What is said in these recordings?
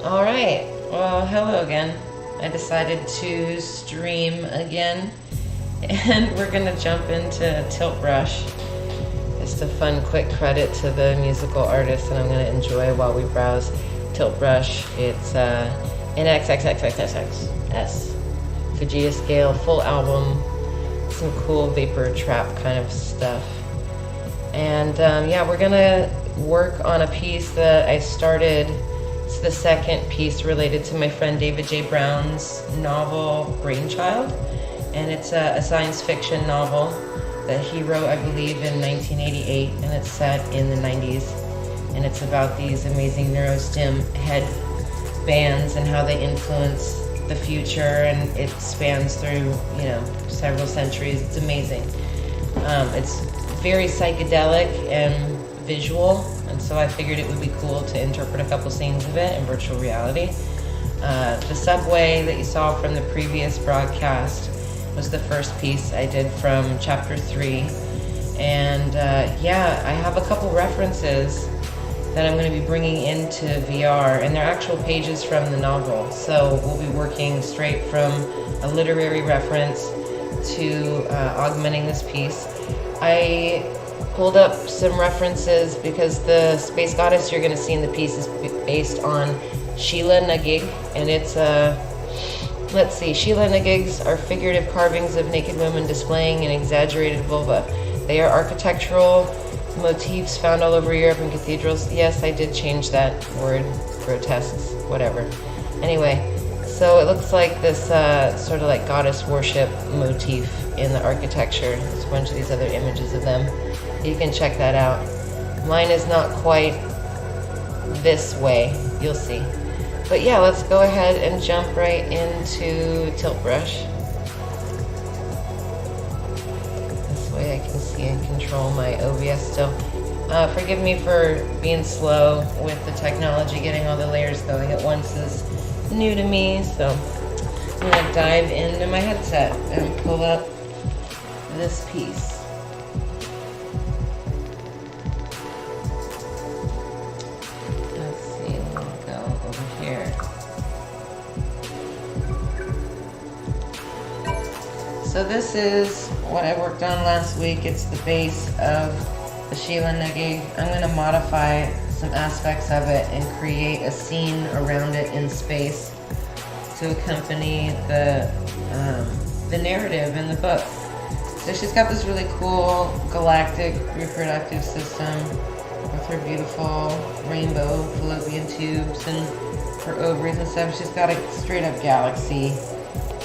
All right. Well, hello again. I decided to stream again, and we're gonna jump into Tiltbrush. Just a fun, quick credit to the musical artist that I'm gonna enjoy while we browse Tiltbrush. It's an XXXXXS Fujita scale, full album, some cool vapor trap kind of stuff. And yeah, we're gonna work on a piece that I started. It's the second piece related to my friend David J. Brown's novel Brainchild, and it's a science fiction novel that he wrote, I believe, in 1988, and it's set in the 90s, and it's about these amazing neurostim head bands and how they influence the future, and it spans through, you know, several centuries. It's amazing. It's very psychedelic and visual, and so I figured it would be cool to interpret a couple scenes of it in virtual reality. The subway that you saw from the previous broadcast was the first piece I did from chapter 3, and yeah, I have a couple references that I'm going to be bringing into VR, and they're actual pages from the novel, so we'll be working straight from a literary reference to augmenting this piece. I pulled up some references because the space goddess you're going to see in the piece is based on Sheela Na Gig, and it's let's see, Sheela Na Gigs are figurative carvings of naked women displaying an exaggerated vulva. They are architectural motifs found all over Europe in cathedrals. Yes, I did change that word, grotesques, whatever. Anyway, so it looks like this sort of like goddess worship motif in the architecture. There's a bunch of these other images of them. You can check that out. Mine is not quite this way, you'll see. But yeah, let's go ahead and jump right into Tiltbrush. This way I can see and control my OBS still. Forgive me for being slow with the technology. Getting all the layers going at once is new to me, so I'm gonna dive into my headset and pull up this piece. Let's see, we'll go over here. So this is what I worked on last week. It's the base of the Sheela Na Gig. I'm going to modify some aspects of it and create a scene around it in space to accompany the narrative in the book. So she's got this really cool galactic reproductive system with her beautiful rainbow fallopian tubes and her ovaries and stuff. She's got a straight up galaxy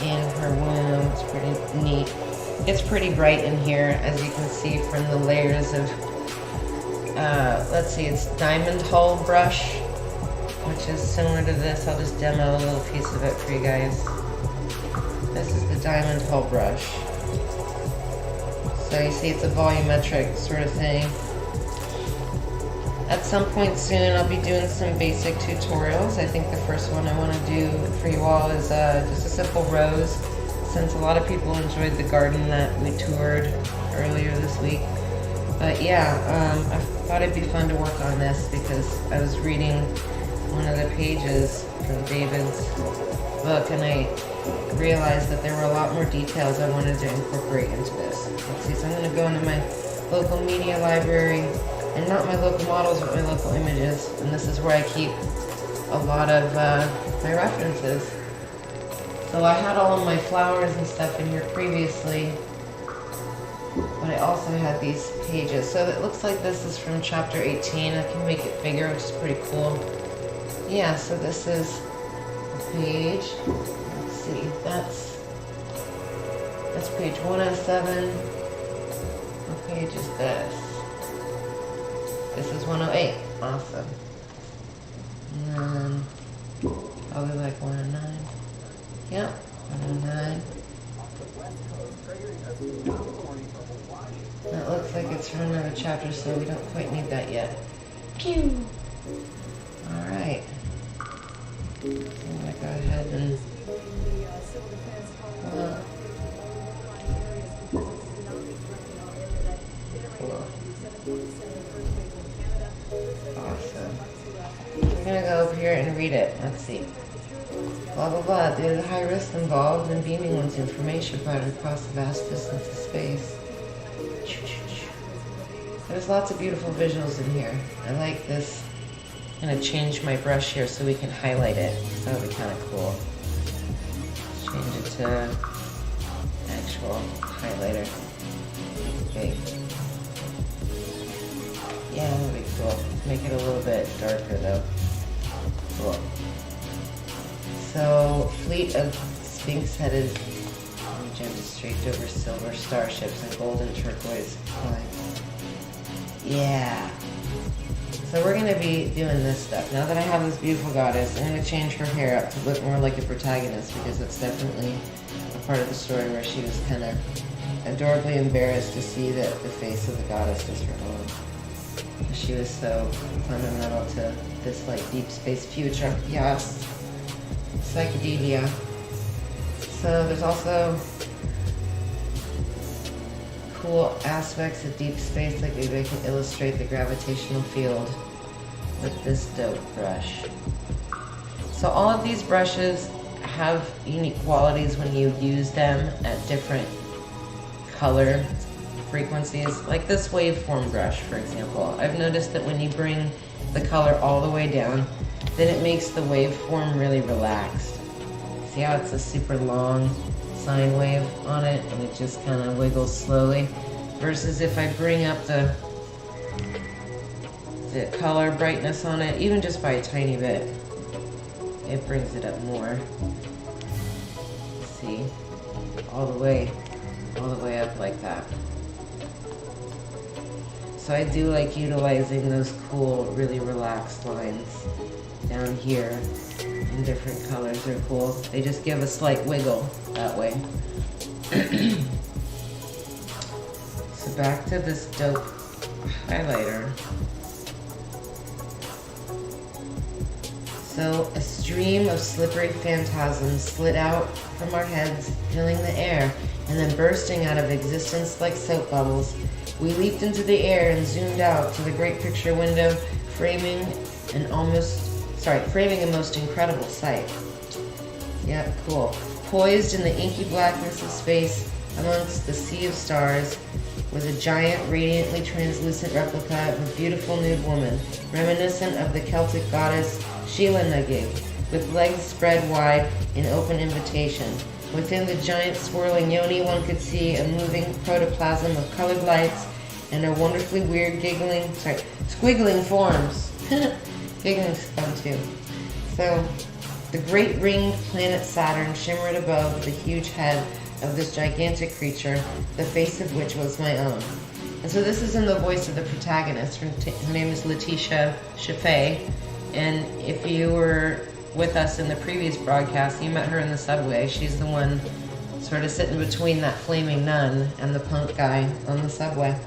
in her womb. It's pretty neat. It's pretty bright in here, as you can see from the layers of, let's see, it's diamond hull brush, which is similar to this. I'll just demo a little piece of it for you guys. This is the diamond hull brush. So you see it's a volumetric sort of thing. At some point soon I'll be doing some basic tutorials. I think the first one I want to do for you all is just a simple rose, since a lot of people enjoyed the garden that we toured earlier this week. But yeah, I thought it'd be fun to work on this because I was reading one of the pages from David's book, and I realized that there were a lot more details I wanted to incorporate into this. Let's see, so I'm going to go into my local media library, and not my local models, but my local images, and this is where I keep a lot of my references. So I had all of my flowers and stuff in here previously, but I also had these pages. So it looks like this is from chapter 18. I can make it bigger, which is pretty cool. Yeah, so this is the page. Let's see, that's page 107. What page is this? This is 108. Awesome. And then probably like 109. Yep, 109. That looks like it's from another chapter, so we don't quite need that yet. Pew! Alright. I'm gonna go ahead and cool. Awesome. We're gonna go over here trying to read it. Let's see. Blah, blah, blah. Due to the high risk involved in beaming one's information provided across the vast distance of space. There's lots of beautiful visuals in here. I like this. I'm going to change my brush here so we can highlight it. That would be kind of cool. Change it to actual highlighter. Okay. Yeah, that would be cool. Make it a little bit darker though. Cool. So, fleet of sphinx-headed gems streaked over silver starships and golden turquoise lines. Yeah. So we're going to be doing this stuff. Now that I have this beautiful goddess, I'm going to change her hair up to look more like a protagonist, because it's definitely a part of the story where she was kind of adorably embarrassed to see that the face of the goddess is her own. She was so fundamental to this like deep space future. Yes. Psychedelia. So there's also cool aspects of deep space, like maybe I can illustrate the gravitational field with this dope brush. So all of these brushes have unique qualities when you use them at different color frequencies. Like this waveform brush, for example. I've noticed that when you bring the color all the way down, then it makes the waveform really relaxed. See how it's a super long sine wave on it and it just kind of wiggles slowly, versus if I bring up the color brightness on it, even just by a tiny bit, it brings it up more. See, all the way up like that. So I do like utilizing those cool, really relaxed lines down here in different colors. They're cool. They just give a slight wiggle that way. So back to this dope highlighter. So a stream of slippery phantasms slid out from our heads, filling the air, and then bursting out of existence like soap bubbles. We leaped into the air and zoomed out to the great picture window, framing a most incredible sight. Yeah, cool. Poised in the inky blackness of space amongst the sea of stars was a giant, radiantly translucent replica of a beautiful nude woman, reminiscent of the Celtic goddess Sheela Na Gig, with legs spread wide in open invitation. Within the giant swirling yoni, one could see a moving protoplasm of colored lights and their wonderfully weird squiggling forms. Giggling's fun too. So, the great ringed planet Saturn shimmered above the huge head of this gigantic creature, the face of which was my own. And so this is in the voice of the protagonist. Her name is Letitia Chaffee, and if you were with us in the previous broadcast, you met her in the subway. She's the one sort of sitting between that flaming nun and the punk guy on the subway.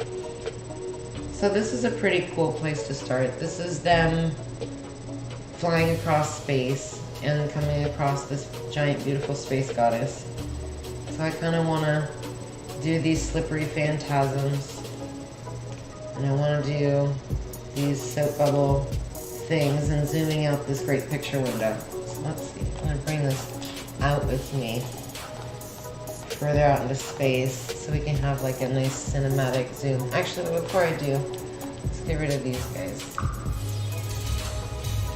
So this is a pretty cool place to start. This is them flying across space and coming across this giant, beautiful space goddess. So I kind of want to do these slippery phantasms, and I want to do these soap bubble things and zooming out this great picture window. So let's see, I'm going to bring this out with me further out into space so we can have like a nice cinematic zoom. Actually, before I do, let's get rid of these guys.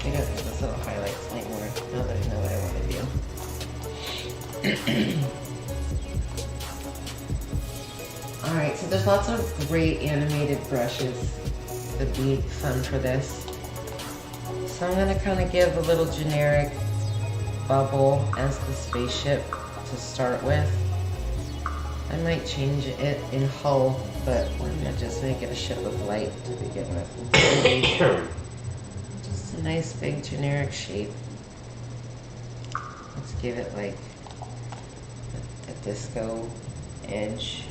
I don't need those little highlights anymore now that I know what I want to do. Alright, so there's lots of great animated brushes that'd be fun for this. So I'm going to kind of give a little generic bubble as the spaceship to start with. I might change it in hull, but I'm going to just make it a ship of light to begin with. Just a nice big generic shape. Let's give it like a disco edge.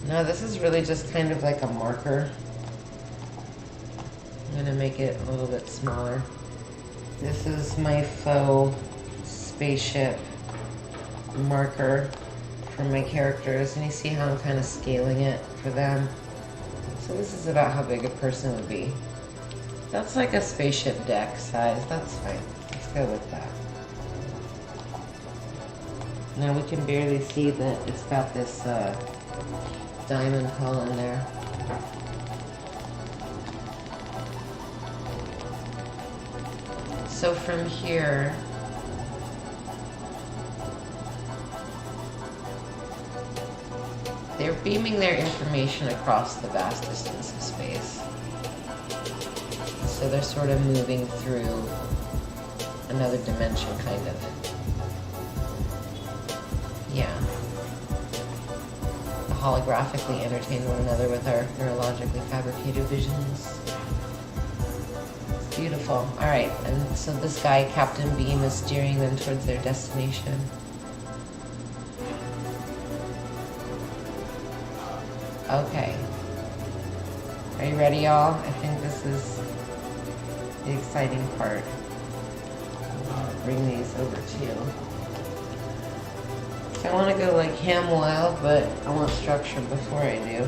No, this is really just kind of like a marker. I'm going to make it a little bit smaller. This is my faux spaceship marker for my characters, and you see how I'm kind of scaling it for them. So this is about how big a person would be. That's like a spaceship deck size. That's fine. Let's go with that. Now we can barely see that it's got this diamond hull in there. So from here, they're beaming their information across the vast distance of space. So they're sort of moving through another dimension, kind of. Yeah. Holographically entertain one another with our neurologically fabricated visions. It's beautiful. All right, and so this guy, Captain Beam, is steering them towards their destination. Okay. Are you ready, y'all? I think this is the exciting part. I'll bring these over to you. I want to go like ham wild, but I want structure before I do.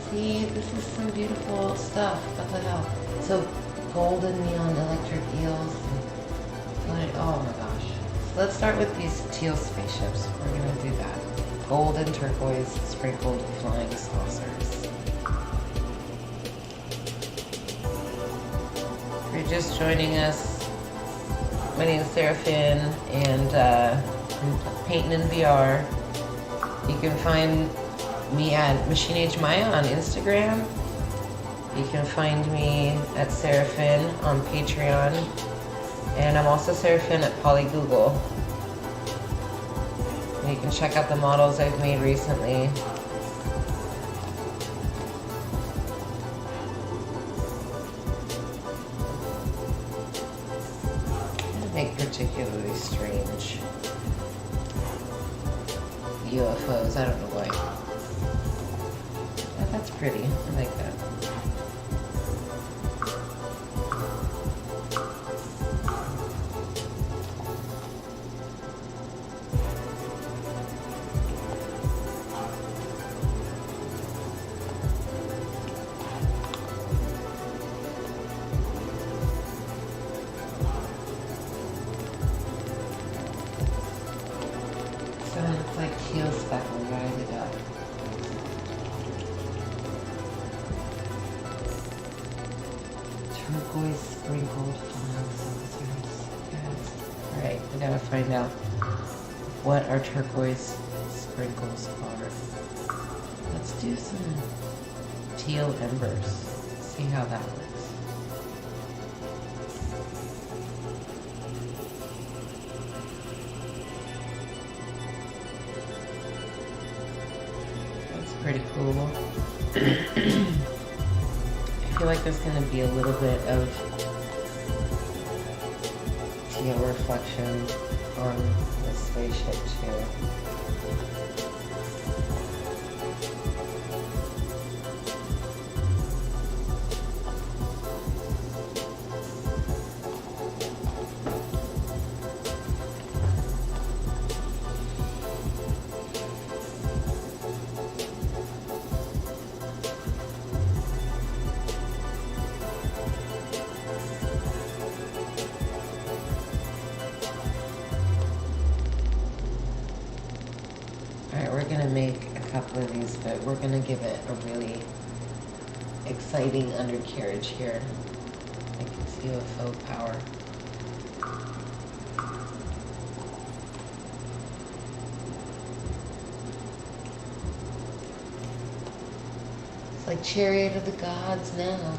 See, this is some beautiful stuff. What the hell? So golden neon electric eels. Oh my gosh. So let's start with these teal spaceships. We're going to do that. Gold and turquoise sprinkled flying saucers. If you're just joining us, my name is Seraphin, and I'm painting in VR. You can find me at Machine Age Maya on Instagram. You can find me at Seraphin on Patreon. And I'm also Seraphin at Polygoogle. And you can check out the models I've made recently. I make particularly strange UFOs. I don't know why. But that's pretty. I like that. It's like teal speckle right it up. Turquoise sprinkled flying saucers. Yes. Alright, we gotta find out what our turquoise sprinkles are. Let's do some teal embers. See how that works. Pretty cool. I feel like there's going to be a little bit of teal reflection on the spaceship too. We're going to make a couple of these, but we're going to give it a really exciting undercarriage here. I can see UFO power. It's like Chariot of the Gods now.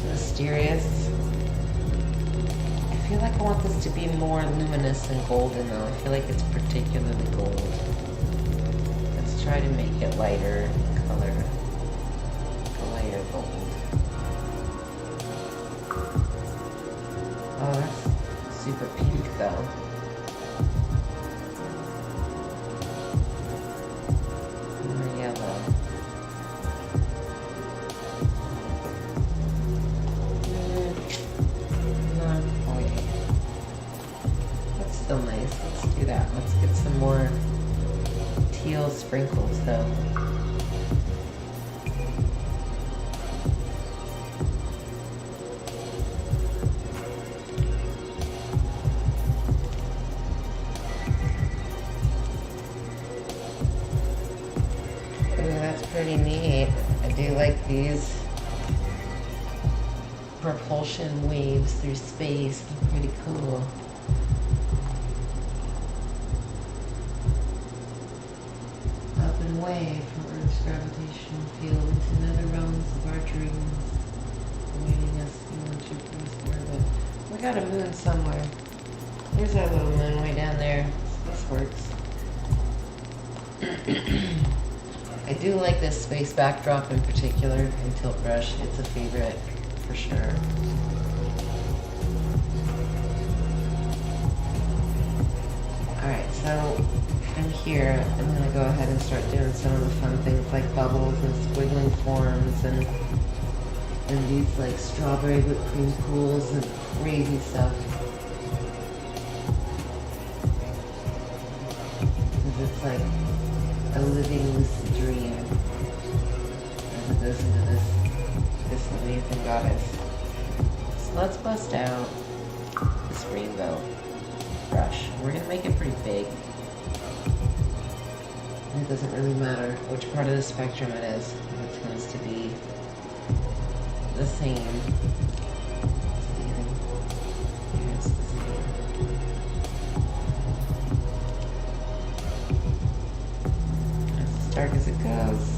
Mysterious. I feel like I want this to be more luminous and golden though. I feel like it's particularly gold. Let's try to make it lighter color. A lighter gold. Oh, that's super pink though. teal sprinkles though. Pretty neat. I do like these propulsion waves through space. They're pretty cool. Up and away from Earth's gravitational field into nether realms of our dreams, awaiting us beyond Jupiter's orbit. We got a moon somewhere. There's our little moon way down there. This works. I do like this space backdrop in particular in Tiltbrush. It's a favorite for sure. Alright, so in here I'm going to go ahead and start doing some of the fun things like bubbles and squiggling forms and these like strawberry whipped cream pools and crazy stuff. Because it's like a living lucid dream as it goes into this amazing goddess. So let's bust out this rainbow brush. We're going to make it pretty big. And it doesn't really matter which part of the spectrum it is. It tends to be the same. It's the same. As dark as it goes.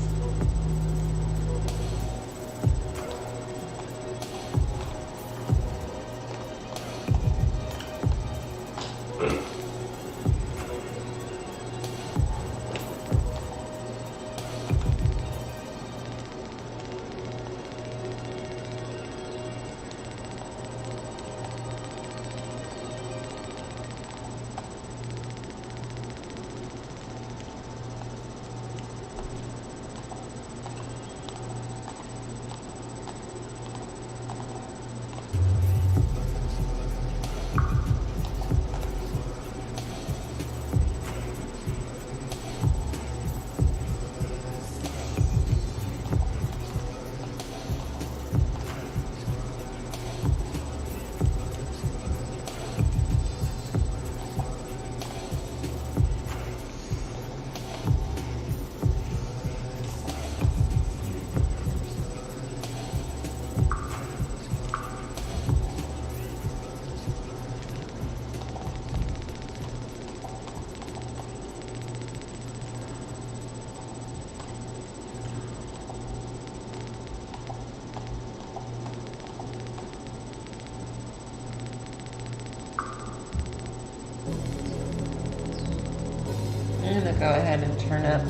I'm gonna go ahead and turn up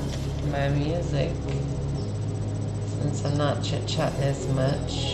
my music since I'm not chit-chatting as much.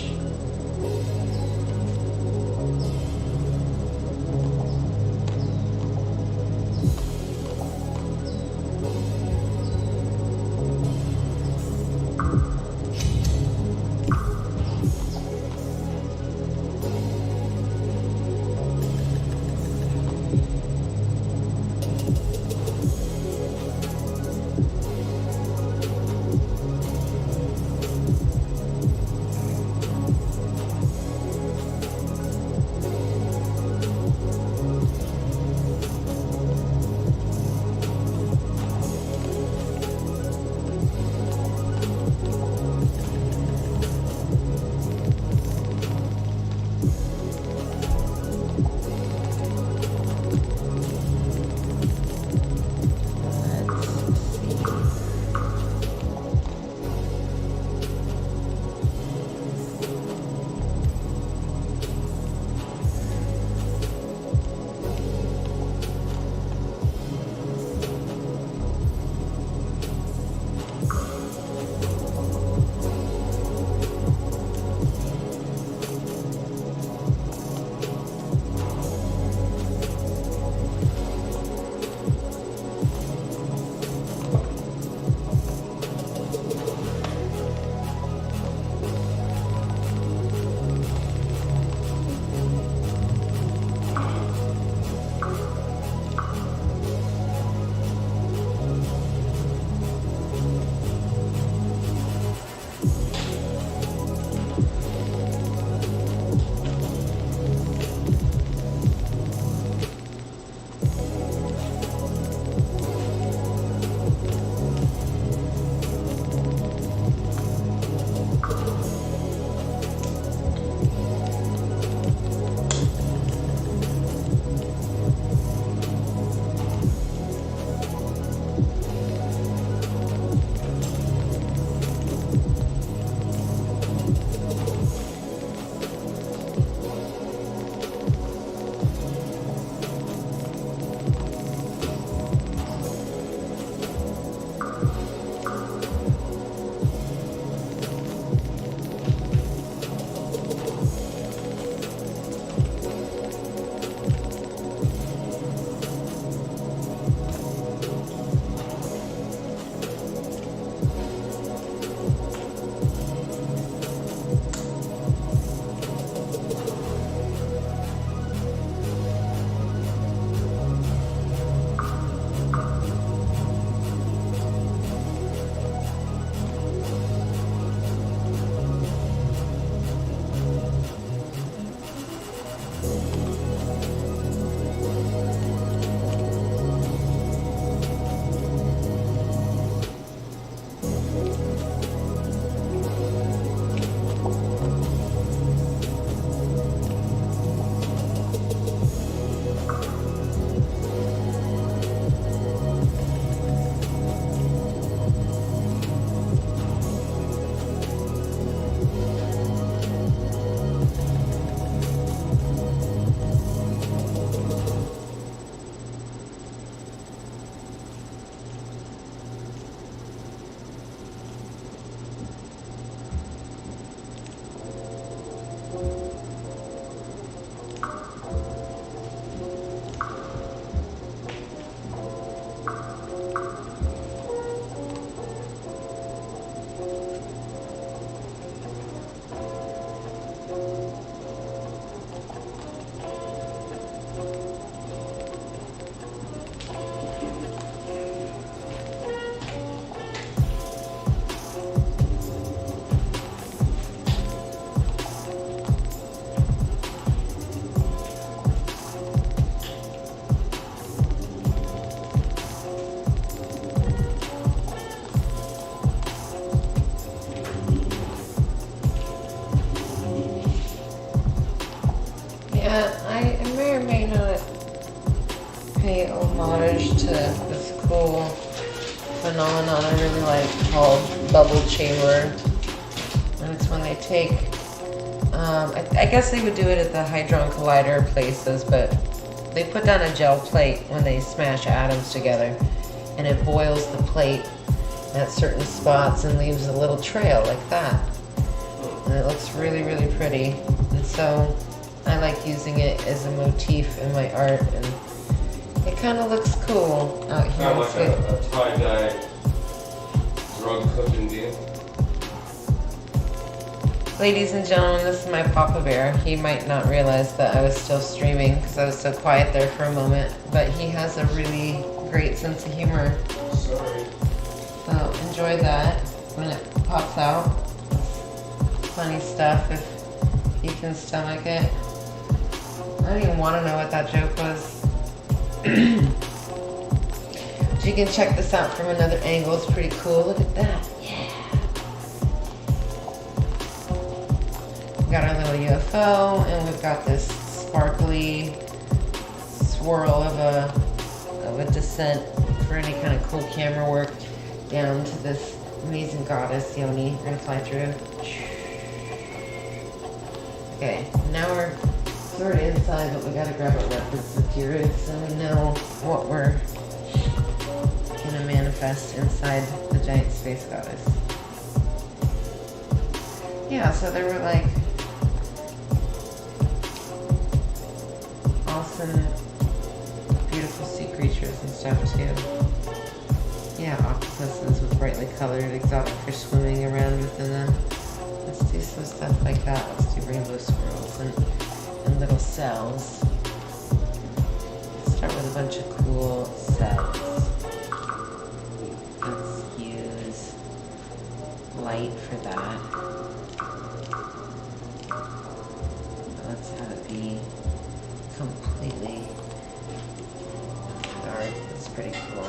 cool phenomenon I really like called bubble chamber. And it's when they take, I guess they would do it at the Hadron Collider places, but they put down a gel plate when they smash atoms together, and it boils the plate at certain spots and leaves a little trail like that. And it looks really, really pretty. And so I like using it as a motif in my art, and it kind of looks cool out here. Kind of like a tie-dye drug cooking deal. Ladies and gentlemen, this is my Papa Bear. He might not realize that I was still streaming because I was so quiet there for a moment, but he has a really great sense of humor. Sorry. So enjoy that when it pops out. Funny stuff if you can stomach it. I don't even want to know what that joke was. But you can check this out from another angle. It's pretty cool. Look at that. Yeah. We got our little UFO, and we've got this sparkly swirl of a descent for any kind of cool camera work down to this amazing goddess Yoni. We're gonna fly through. Okay, now we're sort of inside, but we gotta grab a reference material so we know what we're gonna manifest inside the giant space goddess. Yeah, so there were like awesome, beautiful sea creatures and stuff too. Yeah, octopuses with brightly colored exotic fish swimming around within them. Let's do some stuff like that. Let's do rainbow swirls and little cells. Let's start with a bunch of cool cells. Let's use light for that. Let's have it be completely dark. That's pretty cool.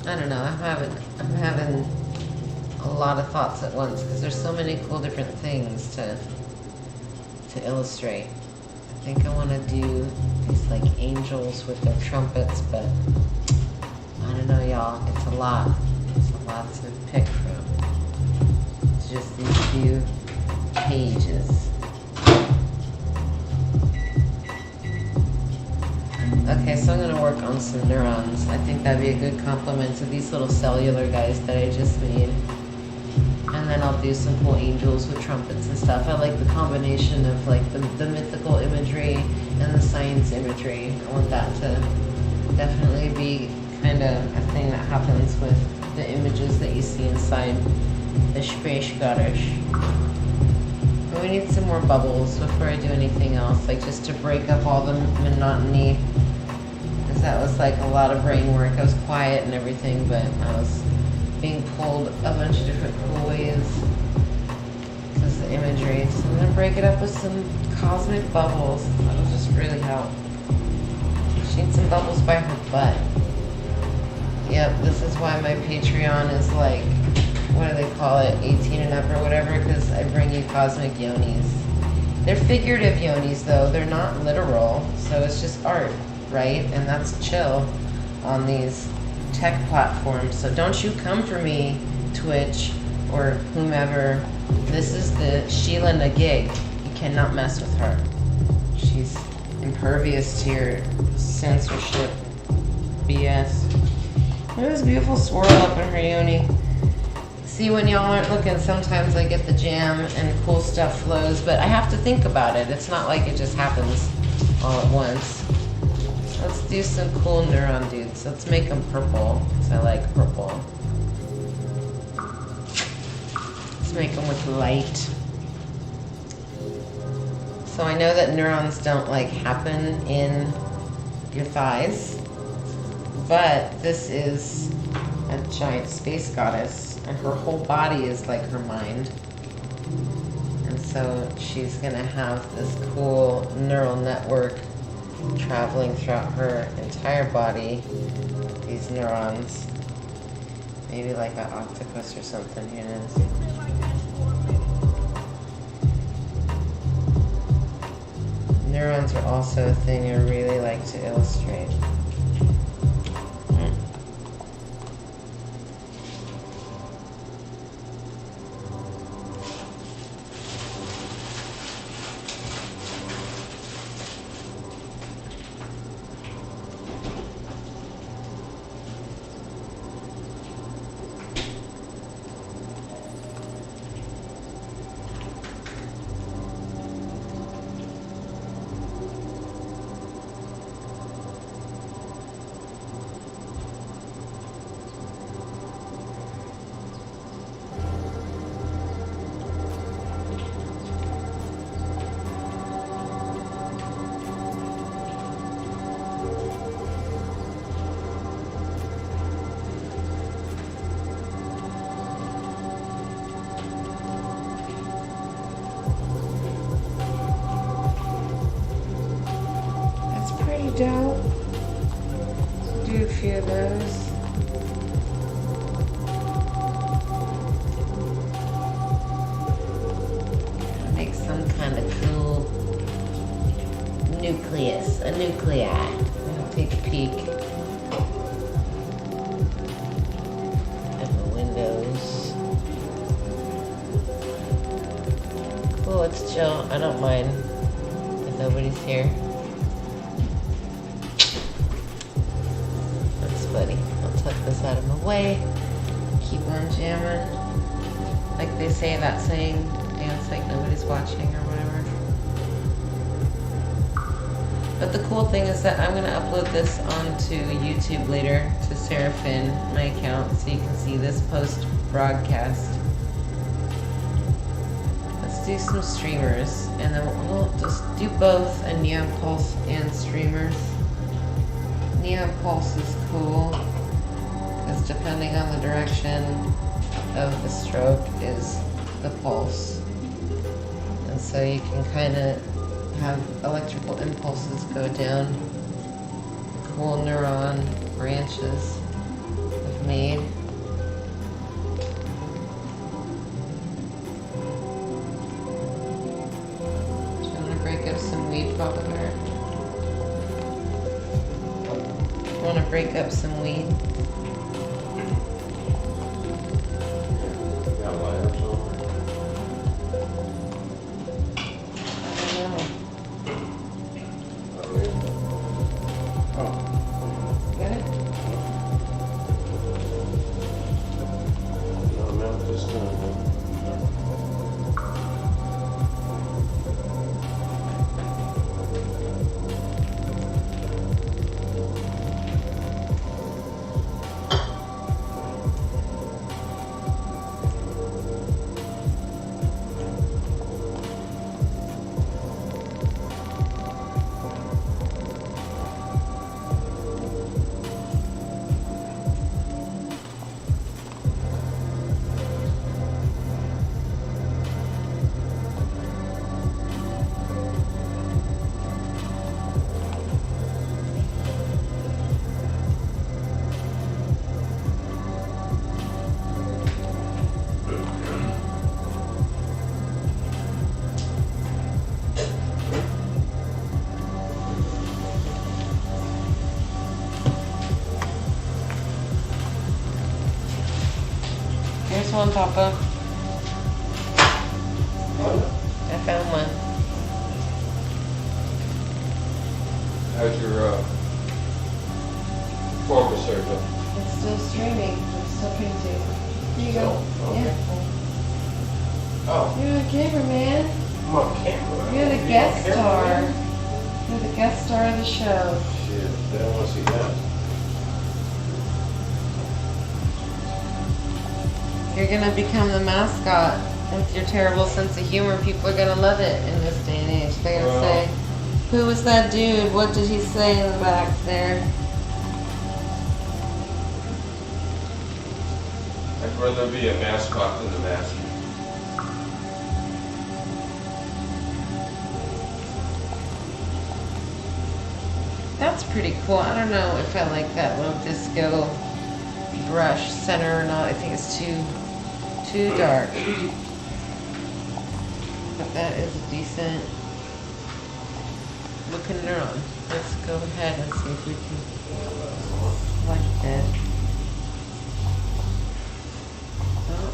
I don't know, I'm having a lot of thoughts at once because there's so many cool different things to illustrate. I think I want to do these like angels with their trumpets, but I don't know, y'all. It's a lot. It's a lot to pick from. It's just these few pages. Okay, so I'm going to work on some neurons. I think that'd be a good complement to these little cellular guys that I just made. And then I'll do some cool angels with trumpets and stuff. I like the combination of like the mythical imagery and the science imagery. I want that to definitely be kind of a thing that happens with the images that you see inside the Space Goddess. But we need some more bubbles before I do anything else, like just to break up all the monotony. Because that was like a lot of brain work. I was quiet and everything, but I was being pulled a bunch of different cool ways because the imagery. So I'm gonna break it up with some cosmic bubbles. That'll just really help. She needs some bubbles by her butt. Yep, this is why my Patreon is like, what do they call it, 18 and up or whatever, because I bring you cosmic yonis. They're figurative yonis though, they're not literal, so it's just art, right? And that's chill on these tech platforms. So don't you come for me, Twitch or whomever. This is the Sheela Na Gig. You cannot mess with her. She's impervious to your censorship BS. Look at this beautiful swirl up in her yoni. See, when y'all aren't looking, sometimes I get the jam and cool stuff flows, but I have to think about it. It's not like it just happens all at once. Let's do some cool neuron dudes. Let's make them purple, because I like purple. Let's make them with light. So I know that neurons don't like happen in your thighs, but this is a giant space goddess, and her whole body is like her mind. And so she's gonna have this cool neural network traveling throughout her entire body. These neurons, maybe like an octopus or something. Who knows? Neurons are also a thing I really like to illustrate. Dope. Do a few of those. Make some kind of cool nucleus, a nuclei. I'll take a peek at the windows. Cool, it's chill. I don't mind if nobody's here. Buddy, I'll tuck this out of my way. Keep on jamming. Like they say that saying, dance like nobody's watching or whatever. But the cool thing is that I'm going to upload this onto YouTube later to Seraphin, my account, so you can see this post-broadcast. Let's do some streamers, and then we'll just do both a Neo Pulse and streamers. Neo Pulse is cool because depending on the direction of the stroke is the pulse, and so you can kind of have electrical impulses go down cool neuron branches of made. Do you want to break up some weed, Papa Bear? Want to break up some weed? Got lighters on. Here's one, Papa. I found one. How's your former surgeon? It's still streaming. I'm still painting. Here you go. Okay. Yeah. Oh, You're the cameraman. I'm on camera. You're the guest star. You're the guest star of the show. Shit, they don't want to see that. You're gonna become the mascot with your terrible sense of humor. People are gonna love it in this day and age. They're gonna say, "Who was that dude? What did he say in the back there?" I'd rather be a mascot than the master. That's pretty cool. I don't know if I like that little disco brush center or not. I think it's too dark. But that is a decent looking neuron. Let's go ahead and see if we can like that. Oh.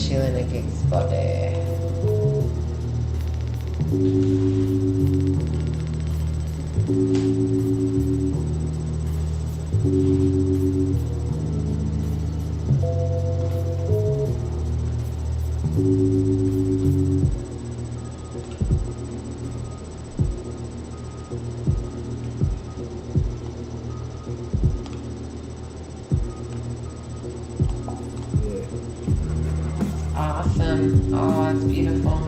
Sheela Na Gig's body. Awesome. Oh, it's beautiful.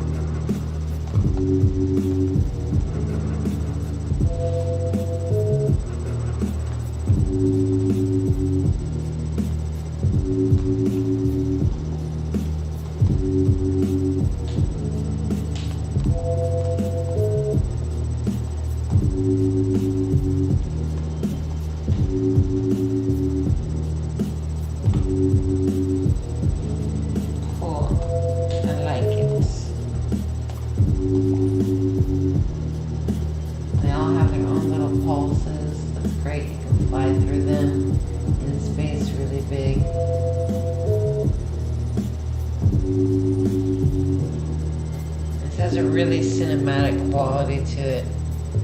Pulses, that's great. You can fly through them in space really big. a really cinematic quality to it,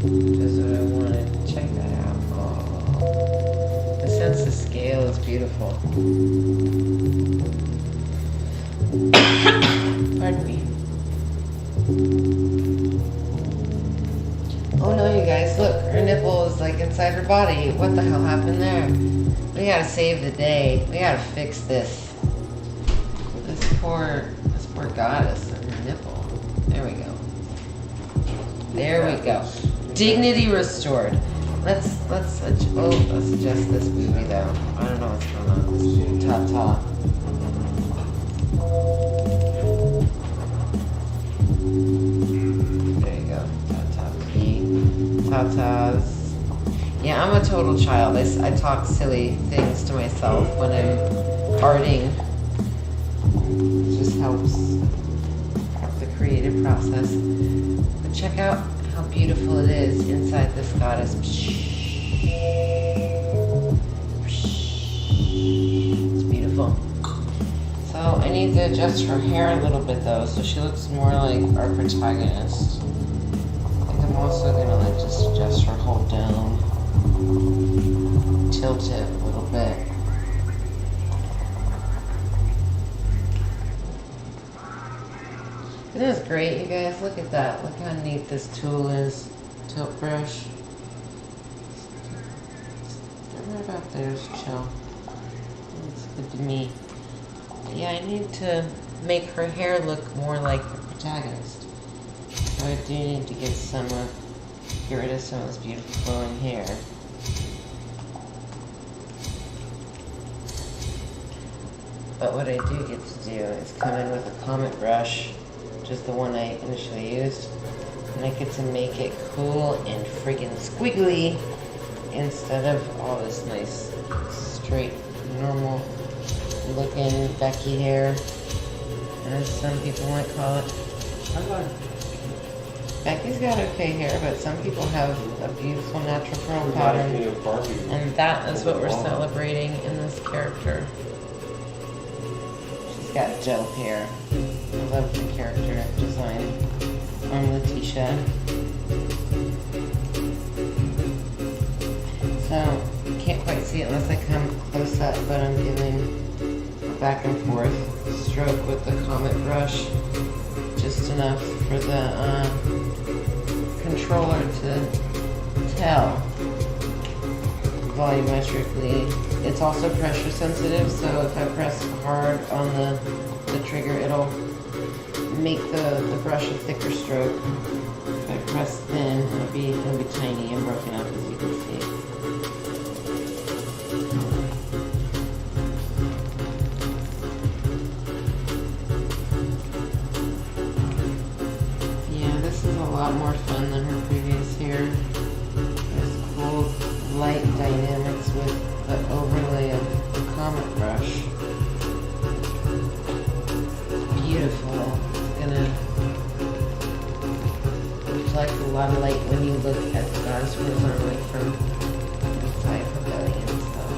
which is what I wanted. Check that out. Oh, the sense of scale is beautiful. Pardon me. Oh no, you guys, look, her nipple is like inside her body. What the hell happened there? We gotta save the day. We gotta fix this. This poor goddess and her nipple. There we go. There we go. Dignity restored. Let's adjust this movie though. I don't know what's going on. This ta-ta. Tatas. Yeah, I'm a total child. I talk silly things to myself when I'm arting. It just helps the creative process. But check out how beautiful it is inside this goddess. It's beautiful. So I need to adjust her hair a little bit though, so she looks more like our protagonist. I'm also gonna like just adjust her whole dome, tilt it a little bit. Isn't this great, you guys? Look at that. Look how neat this tool is. Tiltbrush. Right about there is chill. Looks good to me. But yeah, I need to make her hair look more like the protagonist. So I do need to get rid of some of this beautiful flowing hair. But what I do get to do is come in with a Comet brush, which is the one I initially used, and I get to make it cool and friggin' squiggly instead of all this nice, straight, normal looking Becky hair, as some people might call it. Becky's got okay hair, but some people have a beautiful natural curl pattern, and that is what we're celebrating in this character. She's got dope hair. I love the character design on Letitia. So, you can't quite see it unless I come close up, but I'm giving a back and forth stroke with the Comet brush, just enough for the controller to tell volumetrically. It's also pressure sensitive, so if I press hard on the trigger, it'll make the brush a thicker stroke. If I press thin, it'll be tiny and broken up, as you can see. A lot more fun than her previous hair. There's cool light dynamics with the overlay of the Comet brush. Beautiful. It's gonna reflect a lot of light when you look at the goddess horizontally from inside her belly and stuff.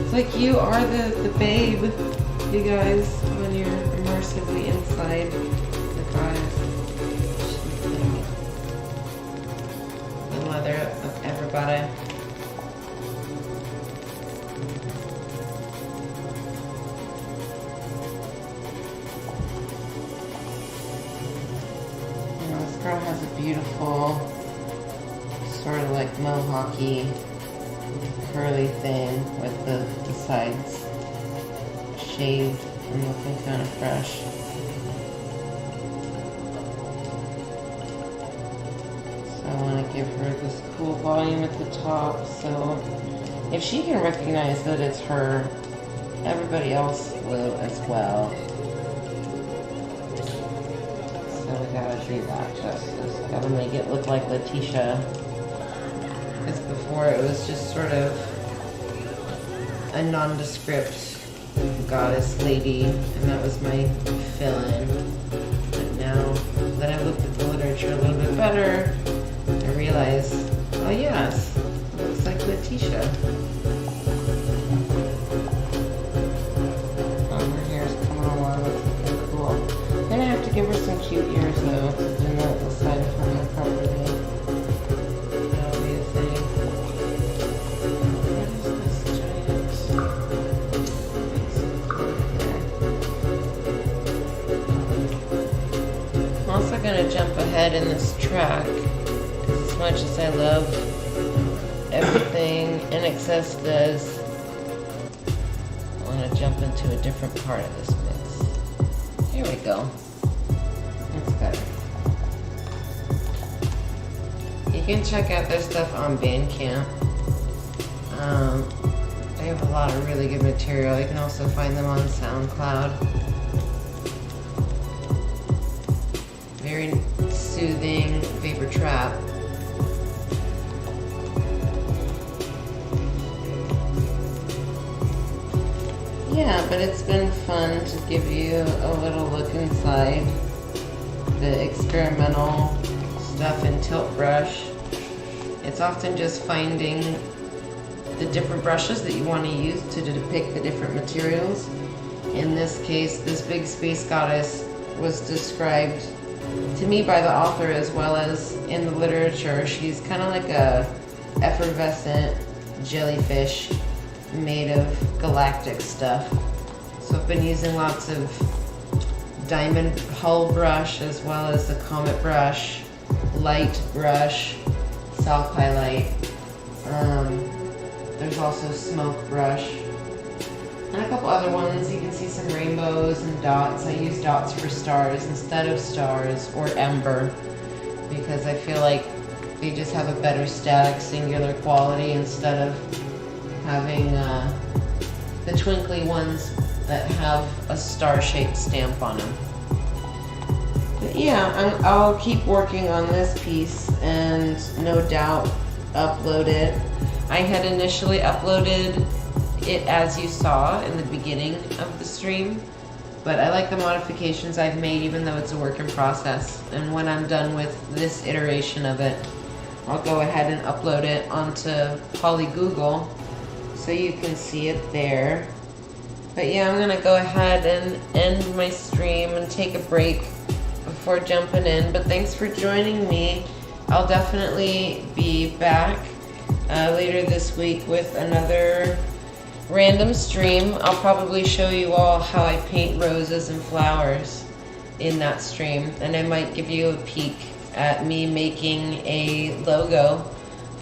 It's like you are the babe, you guys, when you're immersively inside the goddess. The mother of everybody. This girl has a beautiful, sort of like mohawky, curly thing with the sides shaved and looking kind of fresh. So I want to give her this cool volume at the top, so if she can recognize that it's her, everybody else will as well. So we gotta do that justice. Gotta make it look like Letitia. Because before it was just sort of a nondescript goddess lady, and that was my fill-in. But now that I've looked at the literature a little bit better, I realize, oh yes, it looks like Letitia. Oh, her hair's coming along, it's looking cool. Then I have to give her some cute ears though, because they're not the side forming properly. That'll be a thing. What is this giant? I'm also gonna jump ahead in this track, because as much as I love everything NXS does, I want to jump into a different part of this mix. Here we go. That's better. You can check out their stuff on Bandcamp. They have a lot of really good material. You can also find them on SoundCloud. Very soothing vapor trap. Yeah, but it's been fun to give you a little look inside the experimental stuff in Tiltbrush. It's often just finding the different brushes that you want to use to depict the different materials. In this case, this big space goddess was described to me by the author as well as in the literature. She's kind of like a effervescent jellyfish made of galactic stuff. So I've been using lots of diamond hull brush as well as the comet brush, light brush, self highlight. There's also smoke brush and a couple other ones. You can see some rainbows and dots. I use dots for stars instead of stars, or ember, because I feel like they just have a better static singular quality instead of having the twinkly ones that have a star-shaped stamp on them. But yeah, I'll keep working on this piece and no doubt upload it. I had initially uploaded it as you saw in the beginning of the stream, but I like the modifications I've made even though it's a work in process. And when I'm done with this iteration of it, I'll go ahead and upload it onto Polygoogle so you can see it there. But yeah, I'm gonna go ahead and end my stream and take a break before jumping in. But thanks for joining me. I'll definitely be back later this week with another random stream. I'll probably show you all how I paint roses and flowers in that stream, and I might give you a peek at me making a logo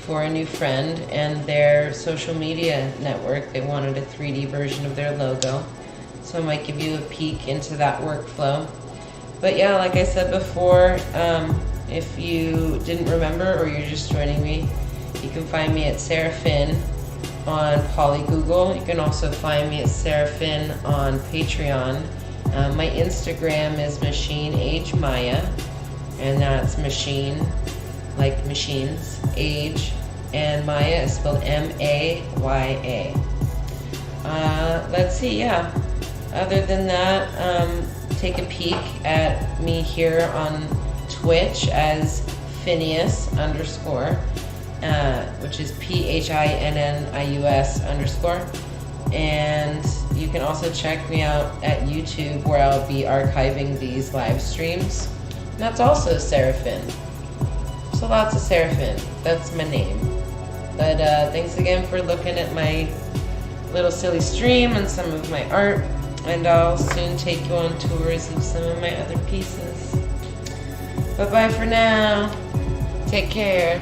for a new friend and their social media network. They wanted a 3D version of their logo, so I might give you a peek into that workflow. But yeah, like I said before, if you didn't remember or you're just joining me, you can find me at Seraphin on Polygoogle. You can also find me at Seraphin on Patreon. My Instagram is Machine Age Maya, and that's machine like machines, age, and Maya is spelled M-A-Y-A. Let's see, yeah. Other than that, take a peek at me here on Twitch as Phineas _, which is PHINNIUS_. And you can also check me out at YouTube, where I'll be archiving these live streams. And that's also Seraphin. So lots of Seraphin. That's my name. But thanks again for looking at my little silly stream and some of my art. And I'll soon take you on tours of some of my other pieces. Bye-bye for now. Take care.